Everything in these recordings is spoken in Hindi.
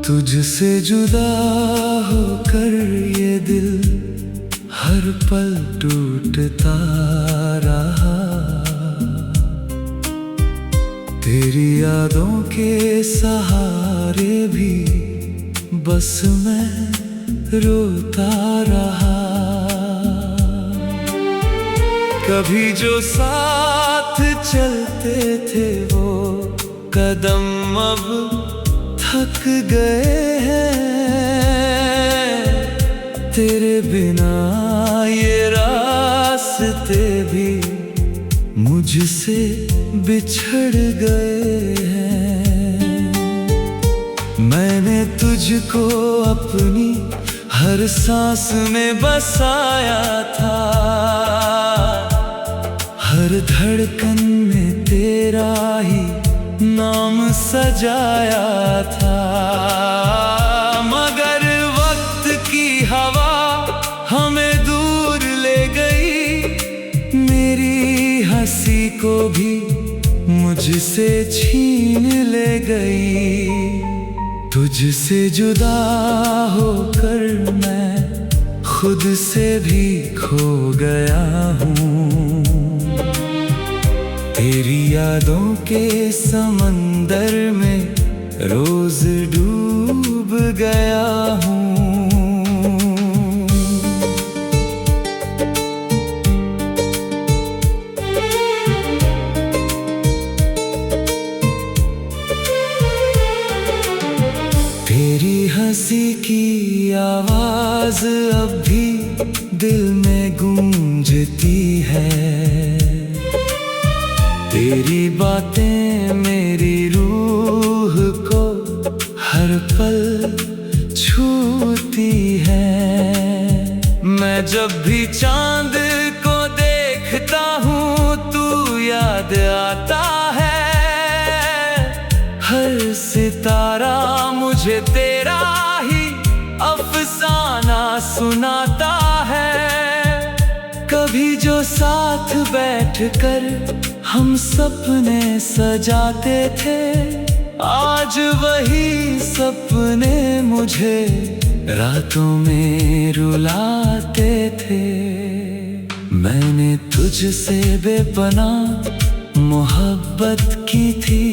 तुझसे जुदा होकर ये दिल हर पल टूटता रहा। तेरी यादों के सहारे भी बस मैं रोता रहा। कभी जो साथ चलते थे वो कदम अब थक गए हैं। तेरे बिना ये रास्ते भी मुझसे बिछड़ गए हैं। मैंने तुझको अपनी हर सांस में बसाया था। हर धड़कन में तेरा ही नाम सजाया था। मगर वक्त की हवा हमें दूर ले गई। मेरी हंसी को भी मुझसे छीन ले गई। तुझसे जुदा होकर मैं खुद से भी खो गया हूँ। तेरी यादों के समंदर में रोज डूब गया हूँ। तेरी हंसी की आवाज अब भी दिल में गूंजती है। तेरी बातें मेरी रूह को हर पल छूती है। मैं जब भी चांद को देखता हूँ तू याद आता है। हर सितारा मुझे तेरा ही अफसाना सुनाता है। कभी जो साथ बैठकर हम सपने सजाते थे, आज वही सपने मुझे रातों में रुलाते थे। मैंने तुझसे बेपनाह मोहब्बत की थी।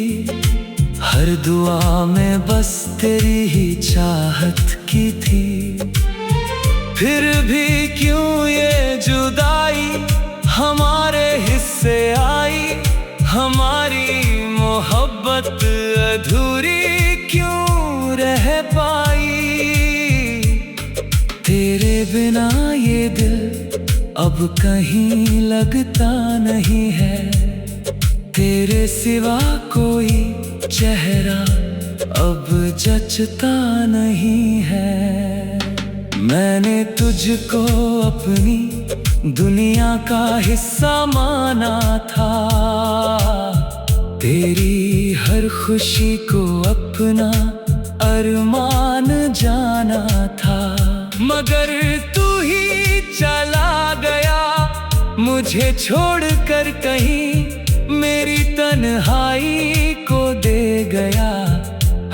हर दुआ में बस तेरी ही चाहत की थी। फिर भी क्यों ये जुदाई हमारे हिस्से आई। हमारी मोहब्बत अधूरी क्यों रह पाई। तेरे बिना ये दिल अब कहीं लगता नहीं है। तेरे सिवा कोई चेहरा अब जचता नहीं है। मैंने तुझको अपनी दुनिया का हिस्सा माना था। तेरी हर खुशी को अपना अरमान जाना था। मगर तू ही चला गया मुझे छोड़कर कहीं। मेरी तन्हाई को दे गया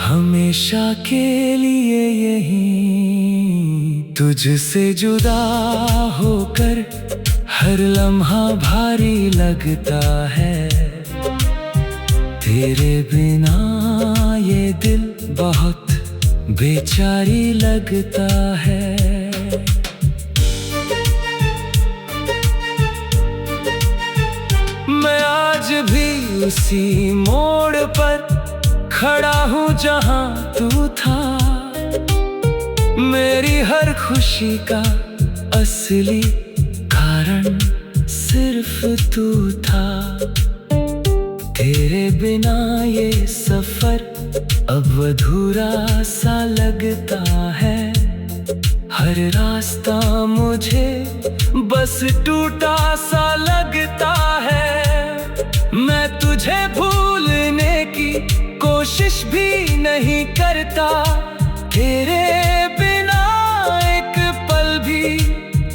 हमेशा के लिए यहीं। तुझसे जुदा होकर हर लम्हा भारी लगता है। तेरे बिना ये दिल बहुत बेचारी लगता है। मैं आज भी उसी मोड़ पर खड़ा हूँ जहाँ तू था। मेरी हर खुशी का असली कारण सिर्फ तू था। तेरे बिना ये सफर अब अधूरा सा लगता है। हर रास्ता मुझे बस टूटा सा लगता है। मैं तुझे भूलने की कोशिश भी नहीं करता। तेरे बिना एक पल भी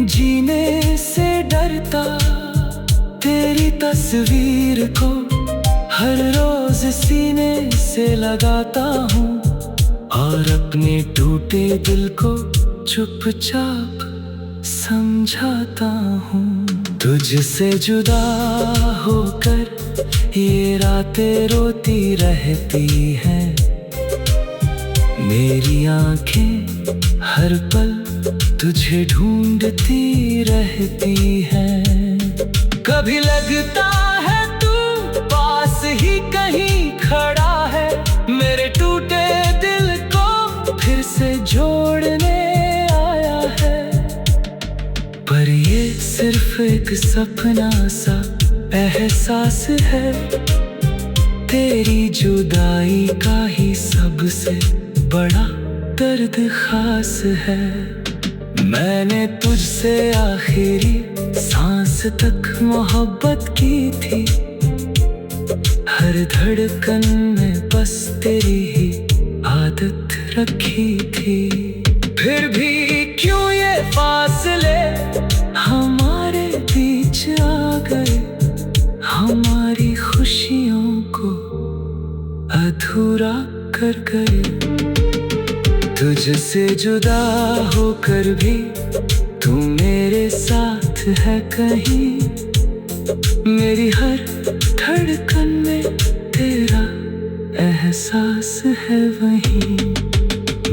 जीने से डरता। तेरी तस्वीर को हर रोज सीने से लगाता हूँ और अपने टूटे दिल को चुपचाप समझाता हूँ। तुझसे जुदा होकर ये रातें रोती रहती हैं, मेरी आंखें हर पल तुझे ढूंढती रहती हैं। कभी लगता है तू पास ही कहीं खड़ा है, मेरे टूटे दिल को फिर से जोड़ने आया है। पर ये सिर्फ एक सपना सा एहसास है, तेरी जुदाई का ही सबसे बड़ा दर्द खास है। मैंने तुझसे आखिरी सांस तक मोहब्बत की थी, हर धड़कन में बस तेरी ही आदत रखी थी। फिर भी क्यों ये फासले हमारे बीच आ गए, हमारी खुशियों को अधूरा कर गए। तुझसे जुदा होकर भी तू मेरे साथ है कहीं, मेरी हर धड़कन में तेरा एहसास है वहीं।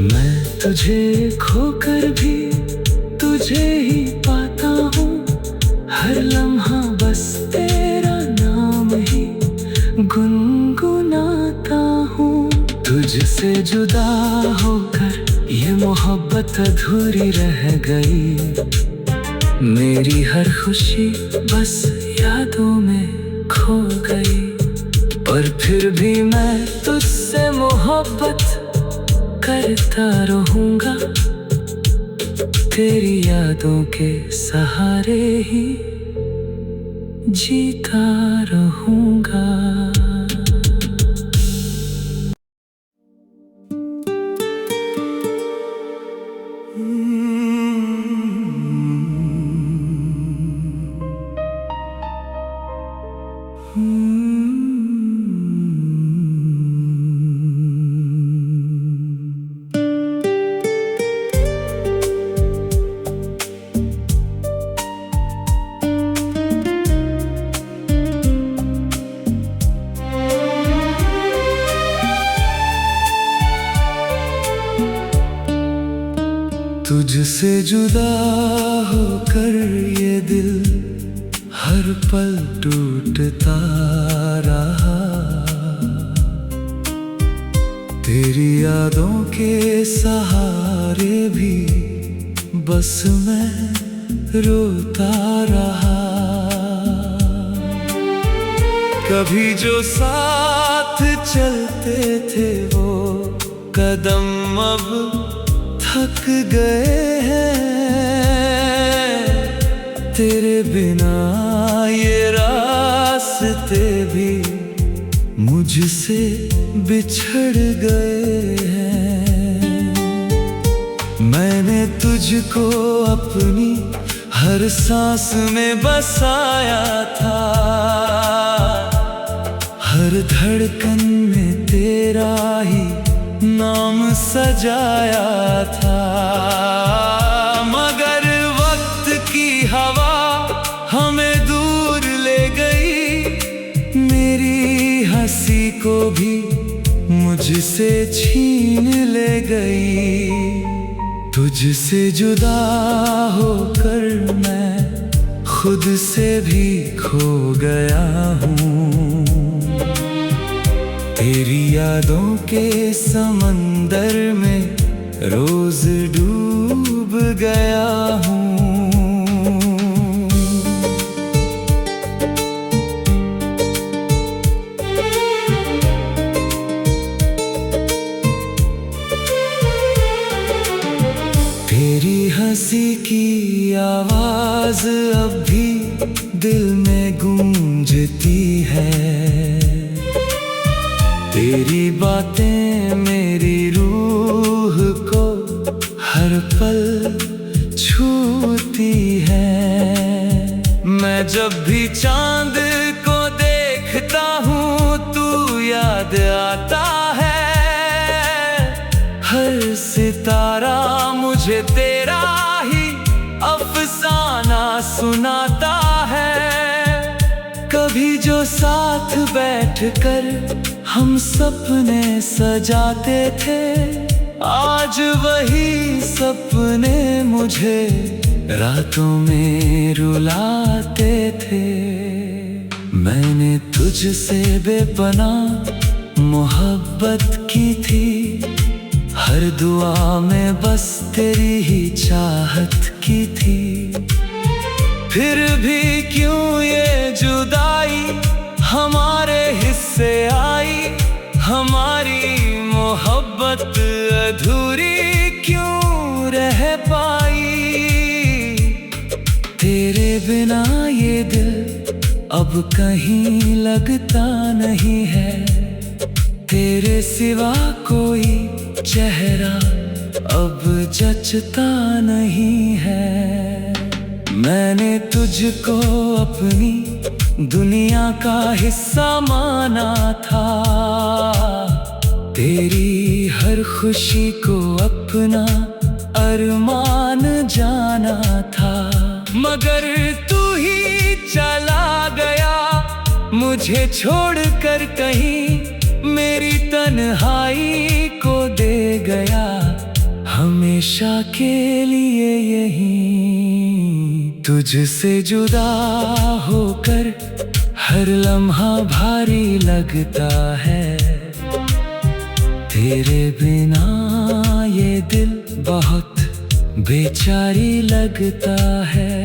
मैं तुझे खोकर भी तुझे ही पाता हूँ, हर लम्हा बस तेरा नाम ही गुनगुनाता हूँ। तुझसे जुदा होकर ये मोहब्बत अधूरी रह गई, मेरी हर खुशी बस यादों में खो गई। पर फिर भी मैं तुझसे मोहब्बत करता रहूँगा, तेरी यादों के सहारे ही जीता रहूँगा। तुझसे जुदा होकर ये दिल हर पल टूटता रहा, तेरी यादों के सहारे भी बस मैं रोता रहा। कभी जो साथ चलते थे वो कदम अब थक गए हैं, तेरे बिना ये रास्ते भी मुझसे बिछड़ गए हैं। मैंने तुझको अपनी हर सांस में बसाया था, हर धड़कन में तेरा ही नाम सजाया था। मगर वक्त की हवा हमें दूर ले गई, मेरी हंसी को भी मुझसे छीन ले गई। तुझसे जुदा होकर मैं खुद से भी खो गया हूँ, तेरी यादों के समंदर में रोज डूब गया हूँ। तेरी हंसी की आवाज अब भी दिल में गूंजती है, तेरी बातें मेरी रूह को हर पल छूती है। मैं जब भी चांद को देखता हूँ तू याद आता है, बैठकर हम सपने सजाते थे, आज वही सपने मुझे रातों में रुलाते थे। मैंने तुझसे बेपनाह मोहब्बत की थी, हर दुआ में बस तेरी ही चाहत की थी। फिर भी क्यों ये जुदाई हमारे हिस्से आई, हमारी मोहब्बत अधूरी क्यों रह पाई। तेरे बिना ये दिल अब कहीं लगता नहीं है, तेरे सिवा कोई चेहरा अब जचता नहीं है। मैंने तुझको अपनी दुनिया का हिस्सा माना था, तेरी हर खुशी को अपना अरमान जाना था। मगर तू ही चला गया मुझे छोड़कर कहीं, मेरी तन्हाई को दे गया हमेशा के लिए यहीं। तुझसे जुदा होकर हर लम्हा भारी लगता है, तेरे बिना ये दिल बहुत बेचारी लगता है।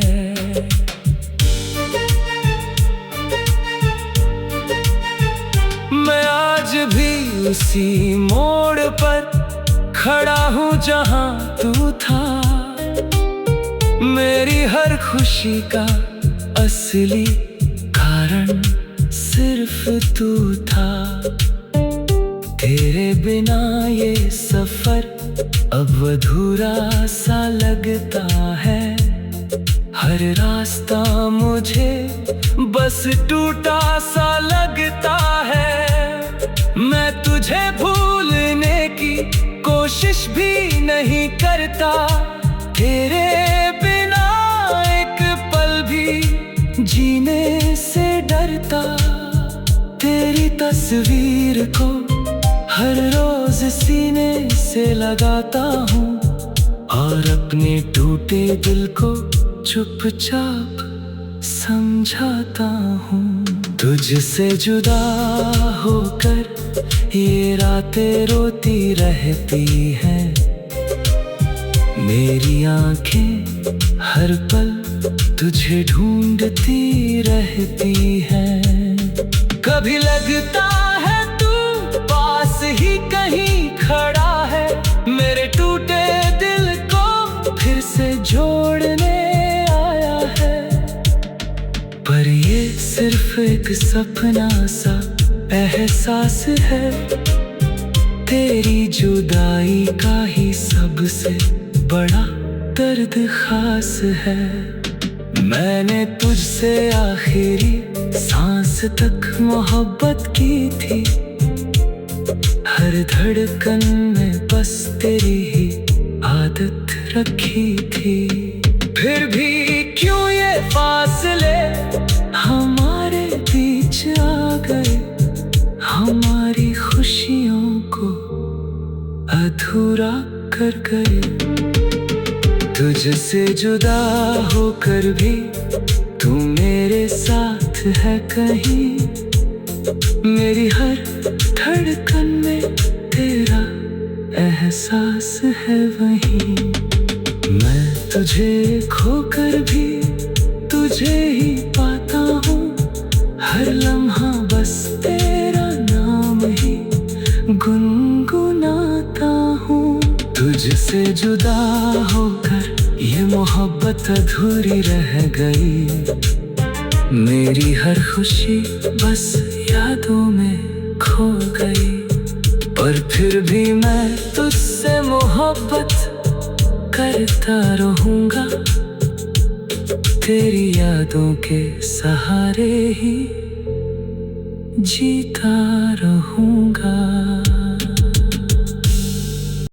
मैं आज भी उसी मोड़ पर खड़ा हूँ जहाँ तू था, मेरी हर खुशी का असली कारण सिर्फ तू था। तेरे बिना ये सफर अब अधूरा सा लगता है, हर रास्ता मुझे बस टूटा सा लगता है। मैं तुझे भूलने की कोशिश भी नहीं करता, तेरे बिना एक पल भी जीने से डरता। तेरी तस्वीर को हर रोज सीने से लगाता हूँ, और अपने टूटे दिल को चुपचाप समझाता हूँ। तुझसे जुदा होकर ये रातें रोती रहती हैं, मेरी आंखें हर पल तुझे ढूंढती रहती हैं। कभी लगता है तू पास ही कहीं खड़ा है, मेरे टूटे दिल को फिर से जोड़ने आया है। पर ये सिर्फ एक सपना सा एहसास है, तेरी जुदाई का ही सबसे बड़ा दर्द खास है। मैंने तुझसे आखिरी सांस तक मोहब्बत की थी, हर धड़कन में बस तेरी ही आदत रखी थी। फिर भी क्यों ये फासले हमारे बीच आ गए, हमारी खुशियों को अधूरा कर गए। तुझसे जुदा होकर भी तू मेरे साथ है कहीं, मेरी हर धड़कन में तेरा एहसास है वहीं। मैं तुझे खोकर भी तुझे ही पाता हूँ, हर लम्हा बस तेरा नाम ही गुनगुनाता हूँ। तुझसे जुदा होकर ये मोहब्बत अधूरी रह गई, मेरी हर खुशी बस यादों में खो गई। पर फिर भी मैं तुझसे मोहब्बत करता रहूँगा, तेरी यादों के सहारे ही जीता रहूँगा।